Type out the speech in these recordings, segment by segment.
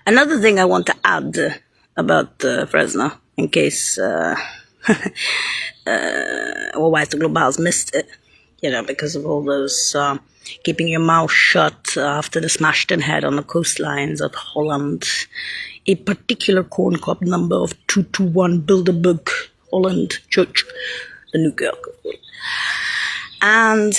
Another thing I want to add about Fresno, in case otherwise the globals missed it, because of all those keeping your mouth shut after the smashed-in head on the coastlines of Holland. A particular corn cob number of 221 Bilderberg, Holland Church, the New York. And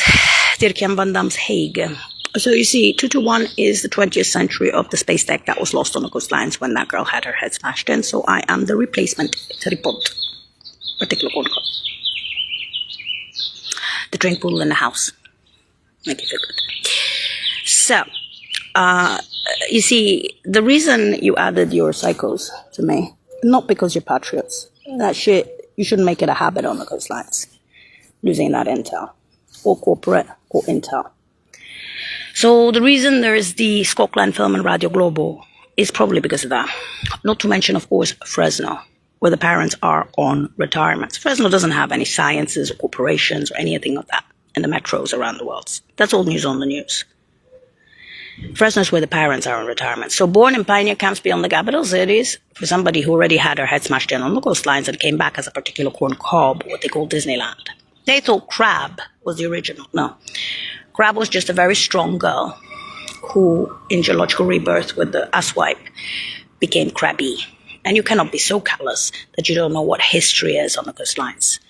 Dirk Jan van Dam's Hague. So you see, 221 is the 20th century of the space tech that was lost on the coastlines when that girl had her head smashed in. So I am the replacement to report. Particular corn cob. The drink pool in the house. Make you feel good. So, you see, the reason you added your psychos to me, not because you're patriots. That shit, you shouldn't make it a habit on the coastlines. Losing that intel. Or corporate, or intel. So the reason there is the Skokland film and Radio Globo is probably because of that. Not to mention, of course, Fresno, where the parents are on retirement. Fresno doesn't have any sciences or corporations or anything of that in the metros around the world. That's all news on the news. Fresno is where the parents are on retirement. So born in pioneer camps beyond the capital cities, for somebody who already had her head smashed in on the coastlines and came back as a particular corn cob, what they call Disneyland. They thought Crab was the original. No. Crab was just a very strong girl who, in geological rebirth with the asswipe, became crabby. And you cannot be so callous that you don't know what history is on the coastlines.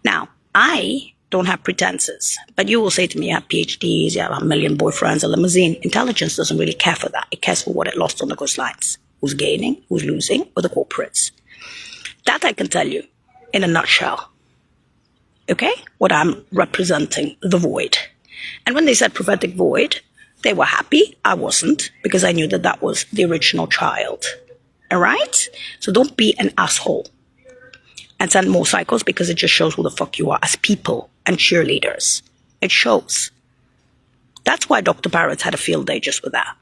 Now, I don't have pretenses, but you will say to me, you have PhDs, you have a million boyfriends, a limousine. Intelligence doesn't really care for that. It cares for what it lost on the coastlines. Who's gaining, who's losing, or the corporates. That I can tell you in a nutshell. Okay? What I'm representing, the void. And when they said prophetic void, they were happy. I wasn't, because I knew that that was the original child. All right? So don't be an asshole and send more cycles, because it just shows who the fuck you are as people and cheerleaders. It shows. That's why Dr. Parrots had a field day just with that.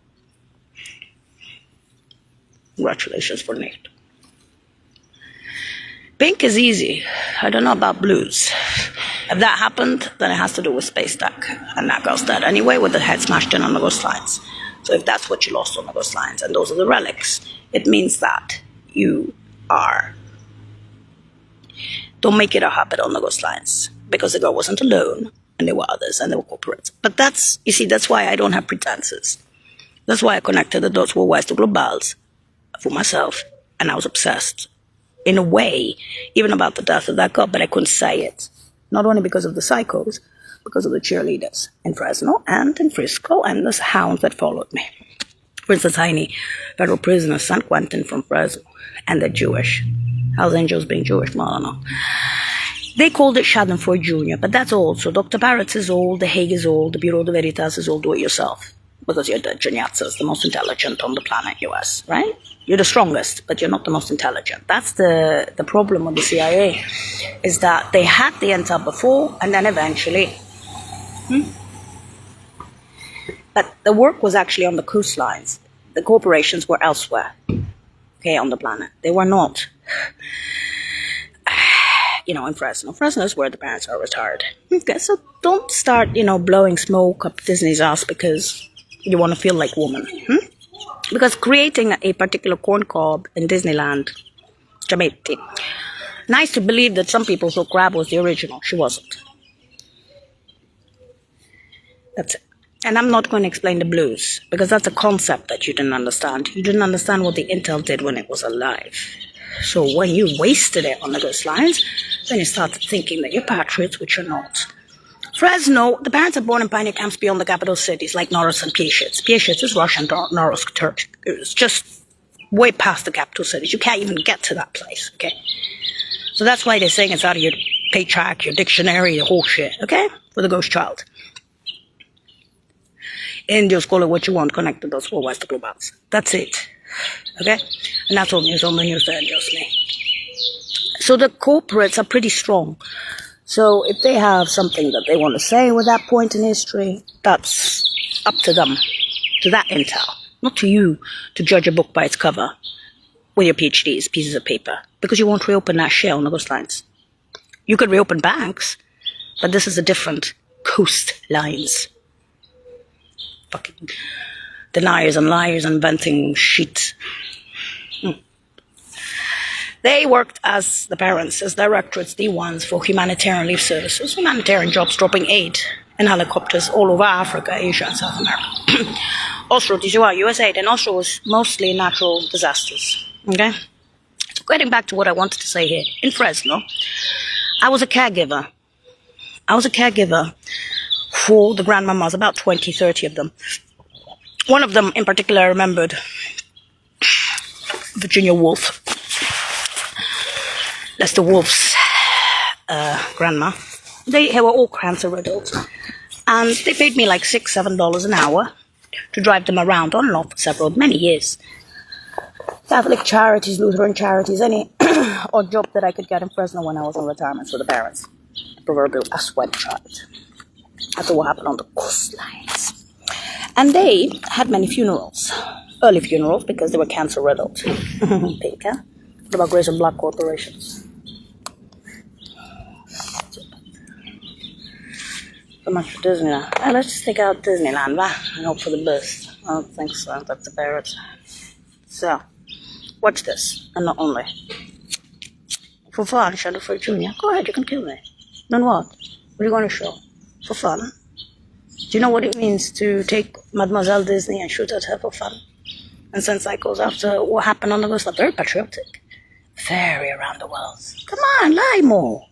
Congratulations for Nate. Pink is easy. I don't know about blues. If that happened, then it has to do with space tech. And that girl's dead anyway, with the head smashed in on the coastlines. So if that's what you lost on the coastlines, and those are the relics, it means that you are... Don't make it a habit on the coastlines. Because the girl wasn't alone, and there were others, and there were corporates. But that's, you see, that's why I don't have pretenses. That's why I connected the dots worldwide to globals for myself, and I was obsessed. In a way, even about the death of that girl, but I couldn't say it. Not only because of the psychos, because of the cheerleaders in Fresno and in Frisco and the hounds that followed me. For instance, tiny federal prisoner, San Quentin from Fresno, and they're Jewish. Hells Angels being Jewish, well, I don't know. They called it Schadenfreude Jr., but that's old. So Dr. Parrots is old, the Hague is old, the Bureau de Veritas is old, do it yourself. Because you're the geniazzas, the most intelligent on the planet, US, right? You're the strongest, but you're not the most intelligent. That's the problem with the CIA, is that they had the intel before, and then eventually... But the work was actually on the coastlines. The corporations were elsewhere, okay, on the planet. They were not, in Fresno. Fresno is where the parents are retired. Okay, so don't start, blowing smoke up Disney's ass because you want to feel like woman. Because creating a particular corn cob in Disneyland, Jamaica, nice to believe that some people thought Crab was the original. She wasn't. That's it. And I'm not going to explain the blues, because that's a concept that you didn't understand. You didn't understand what the intel did when it was alive. So when you wasted it on the coastlines, then you started thinking that you're patriots, which you're not. Fresno, the parents are born in pioneer camps beyond the capital cities, like Norilsk and Pieshitz. Pieshitz is Russian, Norilsk, Turkish. It's just way past the capital cities. You can't even get to that place, okay? So that's why they're saying it's out of your paycheck, your dictionary, your whole shit, okay? For the ghost child. Indians call it what you want, connected us for West Globals. That's it, okay? And that's all news on the news that just me. So the corporates are pretty strong. So if they have something that they want to say with that point in history, that's up to them, to that intel, not to you to judge a book by its cover with your PhDs, pieces of paper, because you won't reopen that shit on the coastlines. You could reopen banks, but this is a different coastlines. Fucking deniers and liars inventing shit. They worked as the parents, as directorates, D1s for humanitarian relief services, humanitarian jobs, dropping aid in helicopters all over Africa, Asia, and South America. Oslo, DJI, USA, and Oslo was mostly natural disasters. Okay? So getting back to what I wanted to say here, in Fresno, I was a caregiver. For the grandmamas, about 20, 30 of them. One of them in particular I remembered, Virginia Woolf. Lester Wolf's grandma. They were all cancer riddled. And they paid me like $6, $7 an hour to drive them around on and off for many years. Catholic charities, Lutheran charities, any odd job that I could get in Fresno when I was on retirement for the parents. The proverbial sweat child. After what happened on the coastlines. And they had many funerals. Early funerals because they were cancer riddled. Pink, huh? What about Grace and Black corporations? So much for Disneyland. Well, let's just take out Disneyland, and hope for the best. I don't think so. That's the parrots. So, watch this. And not only. For fun, Shadow for Junior. Go ahead, you can kill me. Then what? What are you going to show? For fun? Do you know what it means to take Mademoiselle Disney and shoot at her for fun? And send cycles after what happened on the coast? Very patriotic. Very around the world. Come on, lie more.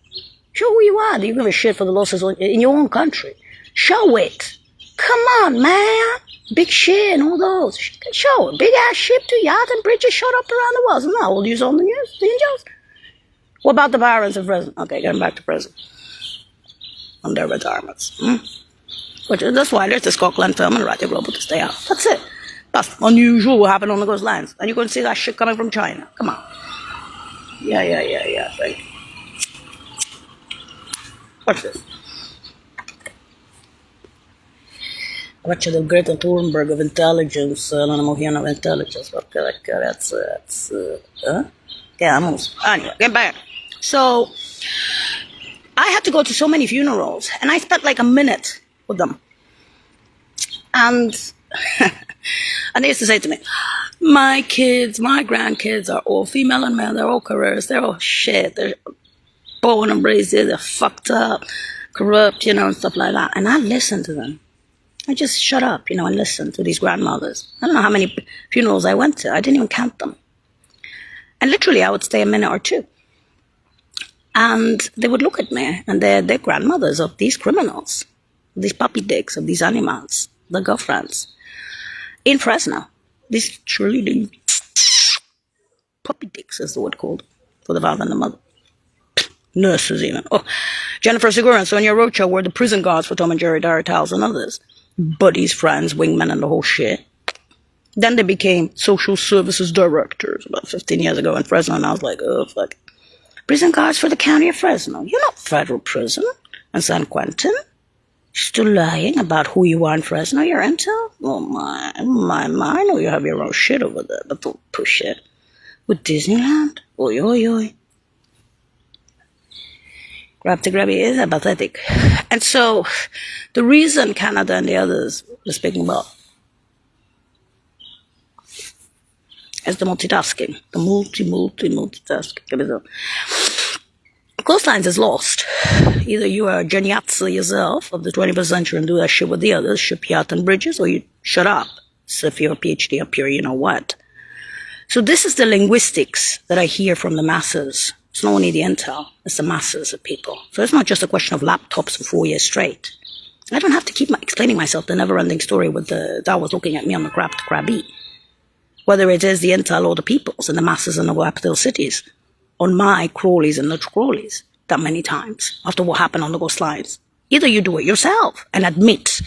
Show who you are. Do you give a shit for the losses in your own country? Show it. Come on, man. Big shit and all those. Show it. Big ass ship to yacht and bridges shot up around the world. So now we'll use on the news. The angels. What about the parents of prison? Okay, getting back to prison. On their retirements. Which, that's why there's the Scotland film and Radio Global to stay out. That's it. That's unusual what happened on the coastlines. And you're going to see that shit coming from China. Come on. Yeah. Thank you. Watch this. I bet you the Greta Thunberg of intelligence, Mohian of intelligence. That's yeah, almost. Anyway, get back. So, I had to go to so many funerals, and I spent like a minute with them. And they used to say to me, my kids, my grandkids are all female and male, they're all careers, they're all shit, they're born and raised there, they're fucked up, corrupt, and stuff like that. And I listened to them. I just shut up, and listened to these grandmothers. I don't know how many funerals I went to. I didn't even count them. And literally, I would stay a minute or two. And they would look at me, and they're grandmothers of these criminals, these puppy dicks, of these animals, the girlfriends. In Fresno, these truly puppy dicks is the word called for the father and the mother. Nurses even. Oh, Jennifer Segura and Sonia Rocha were the prison guards for Tom and Jerry, Dara Towels and others. Buddies, friends, wingmen, and the whole shit. Then they became social services directors about 15 years ago in Fresno, and I was like, oh, fuck. Prison guards for the county of Fresno. You're not federal prison in San Quentin. You're still lying about who you are in Fresno, your intel? Oh, my. I know you have your own shit over there, but don't push it. With Disneyland? Oi. Grab to grabby is pathetic. And so, the reason Canada and the others were speaking about is the multitasking. The multitasking. Coastlines is lost. Either you are a geniazza yourself of the 21st century and do that shit with the others, ship yacht and bridges, or you shut up. So if you're a PhD up here, you know what. So this is the linguistics that I hear from the masses. It's not only the intel, it's the masses of people. So it's not just a question of laptops for 4 years straight. I don't have to keep explaining myself the never-ending story with that was looking at me on the crab to crab eat. Whether it is the intel or the peoples and the masses in the capital cities, on my crawlies and the crawlies, that many times, after what happened on the coastlines. Either you do it yourself and admit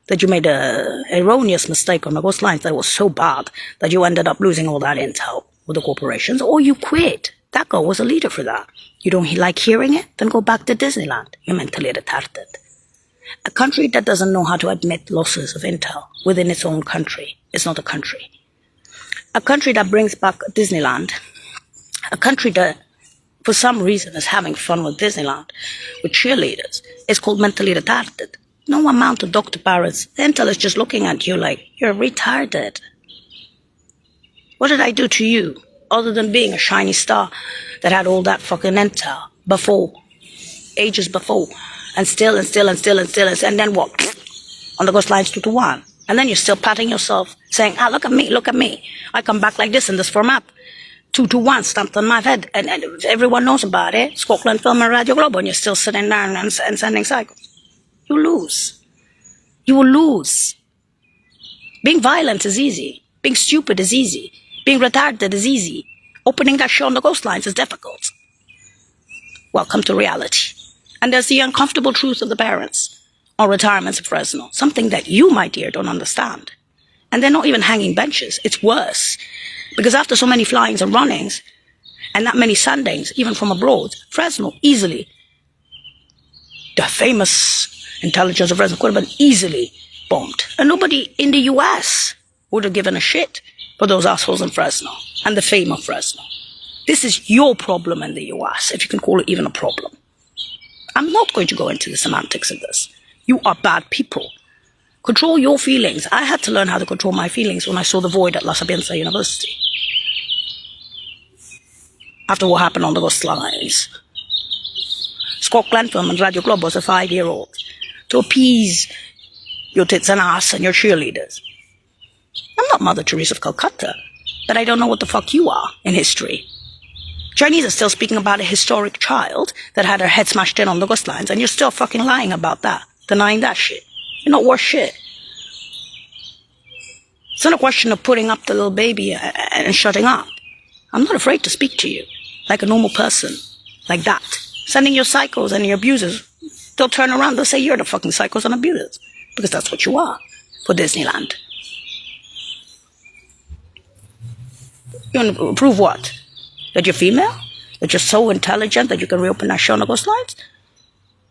that you made an erroneous mistake on the coastlines that was so bad that you ended up losing all that intel with the corporations, or you quit. That girl was a leader for that. You don't like hearing it? Then go back to Disneyland. You're mentally retarded. A country that doesn't know how to admit losses of intel within its own country is not a country. A country that brings back Disneyland, a country that for some reason is having fun with Disneyland, with cheerleaders, is called mentally retarded. No amount of doctor parents. The intel is just looking at you like, you're retarded. What did I do to you? Other than being a shiny star that had all that fucking intel before, ages before, and still, and then what? On the ghost lines 2-1. And then you're still patting yourself, saying, look at me. I come back like this in this format. 2-1 stamped on my head, and everyone knows about it. Scotland Film and Radio Globo, and you're still sitting down and sending cycles. You lose. You will lose. Being violent is easy. Being stupid is easy. Being retarded is easy. Opening that show on the ghost lines is difficult. Welcome to reality. And there's the uncomfortable truth of the parents on retirements in Fresno. Something that you, my dear, don't understand. And they're not even hanging benches. It's worse. Because after so many flyings and runnings, and that many Sundays, even from abroad, Fresno easily, the famous intelligence of Fresno could have been easily bombed. And nobody in the US would have given a shit for those assholes in Fresno and the fame of Fresno. This is your problem in the US, if you can call it even a problem. I'm not going to go into the semantics of this. You are bad people. Control your feelings. I had to learn how to control my feelings when I saw the void at La Sapienza University. After what happened on the ghost lines. Scott Glentham and Radio Globo was a 5-year-old to appease your tits and ass and your cheerleaders. I'm not Mother Teresa of Calcutta, but I don't know what the fuck you are in history. Chinese are still speaking about a historic child that had her head smashed in on the ghost lines, and you're still fucking lying about that, denying that shit. You're not worth shit. It's not a question of putting up the little baby and shutting up. I'm not afraid to speak to you like a normal person, like that. Sending your psychos and your abusers, they'll turn around, they'll say you're the fucking psychos and abusers, because that's what you are for Disneyland. You want to prove what? That you're female? That you're so intelligent that you can reopen that show on the ghost lines?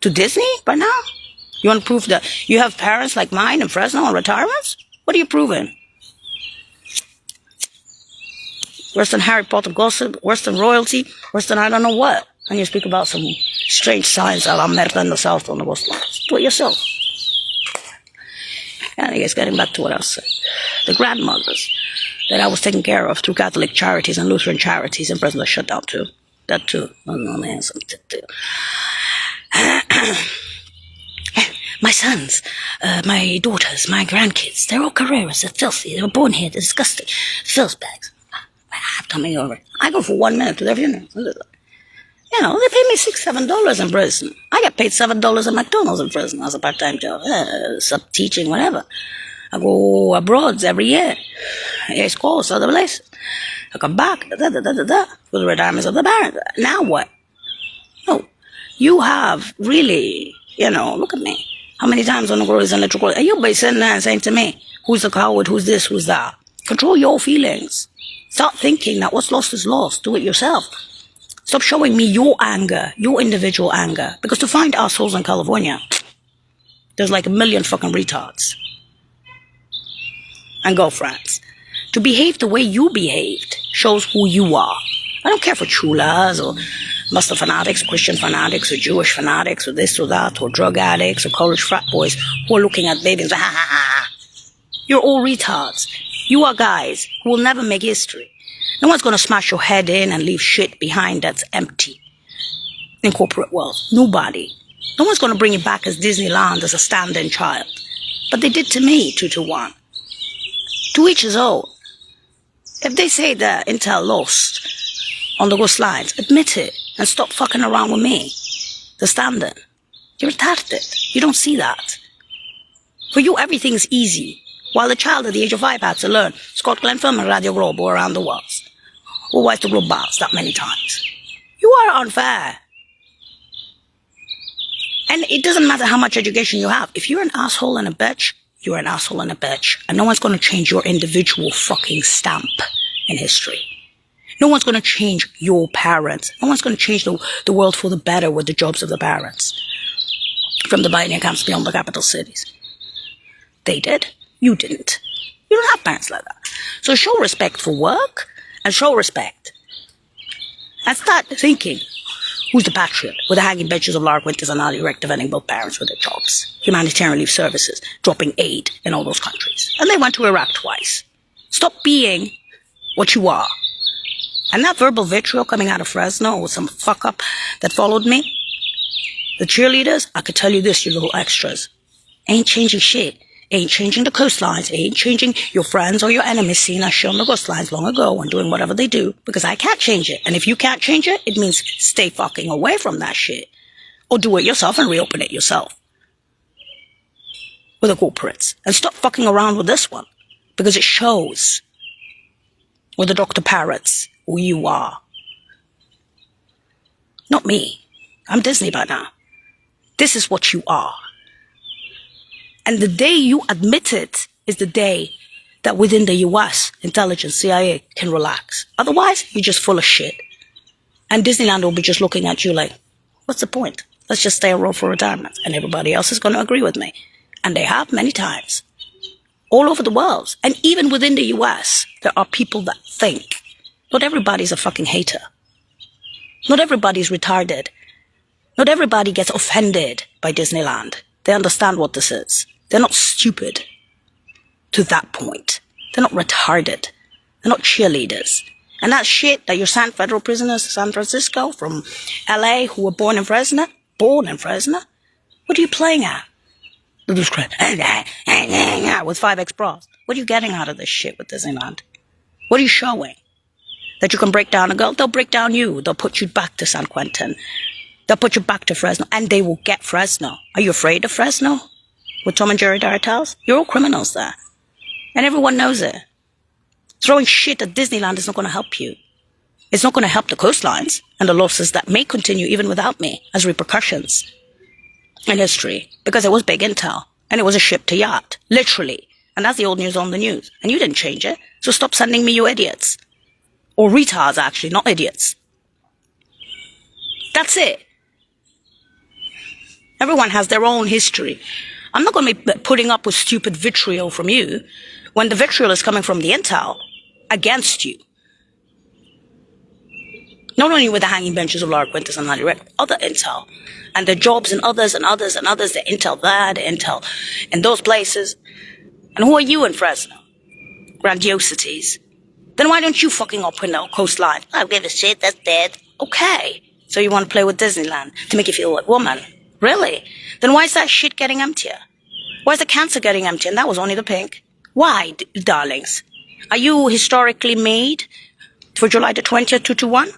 To Disney by now? You want to prove that you have parents like mine in Fresno on retirements? What are you proving? Worse than Harry Potter gossip, worse than royalty, worse than I don't know what. And you speak about some strange signs a la Merda in the South on the ghost lines. Do it yourself. Anyways, getting back to what I was saying. The grandmothers that I was taking care of through Catholic charities and Lutheran charities in Fresno shut down too. That too. Oh, no, man, something to do. My sons, my daughters, my grandkids, they're all Carreras, they're filthy, they were born here, they're disgusting. Filth bags. I'm coming over. I go for 1 minute to their funeral. You know, they pay me $6-7 in prison. I get paid $7 at McDonald's in prison as a part-time job, sub-teaching, whatever. I go abroad every year. It's course, other places. I come back, for the retirements of the parents. Now what? No. You have really, look at me. How many times on the groceries and electrical? And you'll be sitting there and saying to me, who's the coward, who's this, who's that? Control your feelings. Stop thinking that what's lost is lost. Do it yourself. Stop showing me your anger, your individual anger. Because to find assholes in California, there's like 1 million fucking retards. And girlfriends. To behave the way you behaved shows who you are. I don't care for chulas or Muslim fanatics, Christian fanatics, or Jewish fanatics, or this or that, or drug addicts, or college frat boys who are looking at babies. You're all retards. You are guys who will never make history. No one's going to smash your head in and leave shit behind that's empty in corporate world. Nobody. No one's going to bring you back as Disneyland as a stand-in child. But they did to me, 2-1. To each his own. If they say that Intel lost on the ghost lines, admit it and stop fucking around with me. The stand-in. You're retarded. You don't see that. For you, everything's easy. While a child at the age of 5 had to learn Scott Glentham and Radio Globo around the world. Or why to globe bars that many times. You are unfair. And it doesn't matter how much education you have. If you're an asshole and a bitch, you're an asshole and a bitch. And no one's going to change your individual fucking stamp in history. No one's going to change your parents. No one's going to change the world for the better with the jobs of the parents. From the pioneer camps beyond the capital cities. They did. You didn't. You don't have parents like that. So show respect for work and show respect. And start thinking, Who's the patriot? With the hanging benches of Lark Winters and Ali Rect defending both parents for their jobs. Humanitarian relief services, dropping aid in all those countries. And they went to Iraq twice. Stop being what you are. And that verbal vitriol coming out of Fresno with some fuck up that followed me, the cheerleaders, I could tell you this, you little extras, ain't changing shit. Ain't changing the coastlines, ain't changing your friends or your enemies seeing us shit on the coastlines long ago and doing whatever they do, because I can't change it. And if you can't change it, it means stay fucking away from that shit. Or do it yourself and reopen it yourself. With the corporates. And stop fucking around with this one. Because it shows. With the Dr. Parrots, who you are. Not me. I'm Disney by now. This is what you are. And the day you admit it is the day that within the US, intelligence, CIA can relax. Otherwise, you're just full of shit. And Disneyland will be just looking at you like, what's the point? Let's just stay around for retirement. And everybody else is going to agree with me. And they have many times. All over the world. And even within the US, there are people that think. Not everybody's a fucking hater. Not everybody's retarded. Not everybody gets offended by Disneyland. They understand what this is. They're not stupid to that point. They're not retarded. They're not cheerleaders. And that shit that your San Federal prisoners, San Francisco, from LA, who were born in Fresno, what are you playing at? With 5X bras. What are you getting out of this shit with Disneyland? What are you showing? That you can break down a girl? They'll break down you. They'll put you back to San Quentin. They'll put you back to Fresno, and they will get Fresno. Are you afraid of Fresno? With Tom and Jerry Diet Towels? You're all criminals there. And everyone knows it. Throwing shit at Disneyland is not going to help you. It's not going to help the coastlines and the losses that may continue even without me as repercussions in history. Because it was big intel. And it was a ship to yacht. Literally. And that's the old news on the news. And you didn't change it. So stop sending me you idiots. Or retards, actually, not idiots. That's it. Everyone has their own history. I'm not going to be putting up with stupid vitriol from you when the vitriol is coming from the intel against you. Not only with the hanging benches of Lark Winters and Lally Rect, other intel. And their jobs and others and others and others, the intel there, the intel in those places. And who are you in Fresno? Grandiosities. Then why don't you fucking open the coastline? I don't give a shit, that's dead. Okay. So you want to play with Disneyland to make you feel like a woman? Really? Then why is that shit getting emptier? Why is the cancer getting emptier? And that was only the pink. Why, darlings? Are you historically made for July the 20th, 221?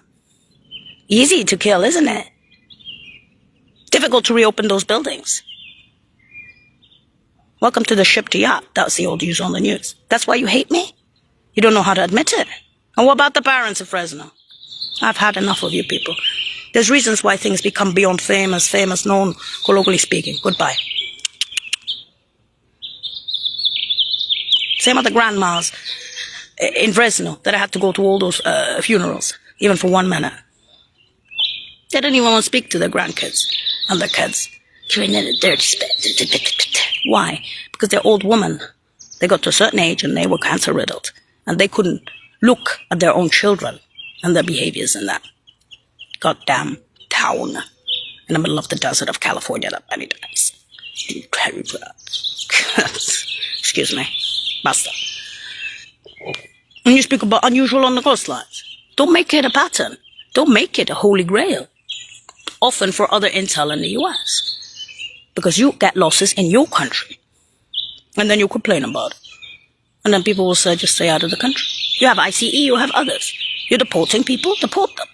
Easy to kill, isn't it? Difficult to reopen those buildings. Welcome to the ship to yacht. That was the old news on the news. That's why you hate me? You don't know how to admit it. And what about the parents of Fresno? I've had enough of you people. There's reasons why things become beyond famous, known, colloquially speaking. Goodbye. Same other grandmas in Fresno that I had to go to all those funerals, even for 1 minute. They didn't even want to speak to their grandkids and their kids. You're in a dirty spit. Why? Because they're old women. They got to a certain age and they were cancer riddled. And they couldn't look at their own children and their behaviors in that goddamn town in the middle of the desert of California that many times. Excuse me. Basta. When you speak about unusual on the coastlines, don't make it a pattern. Don't make it a holy grail. Often for other intel in the US. Because you get losses in your country. And then you complain about it. And then people will say, just stay out of the country. You have ICE, you have others. You're deporting people, deport them.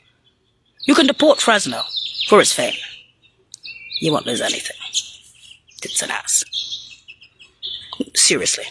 You can deport Fresno for its fame. You won't lose anything. It's an ass. Seriously.